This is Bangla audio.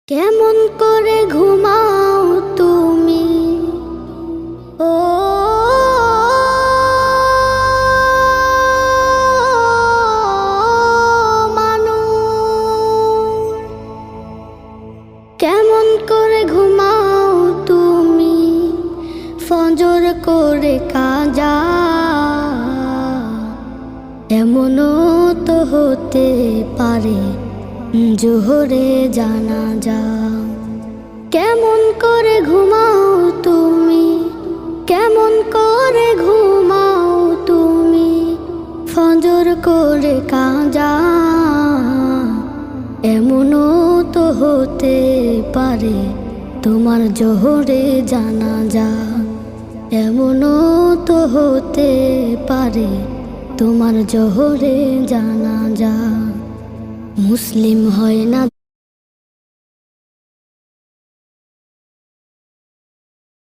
কেমন করে ঘুমাও তুমি ও মানুষ, কেমন করে ঘুমাও তুমি ফজর করে কাজা। এমনও তো হতে পারে জোহরে জানাজা। কেমন করে ঘুমাও তুমি, কেমন করে ঘুমাও তুমি ফজর করে কাজা। এমনও তো হতে পারে তোমার জোহরে জানাজা। এমনও তো হতে পারে তোমার জোহরে জানাজা। মুসলিম হয় না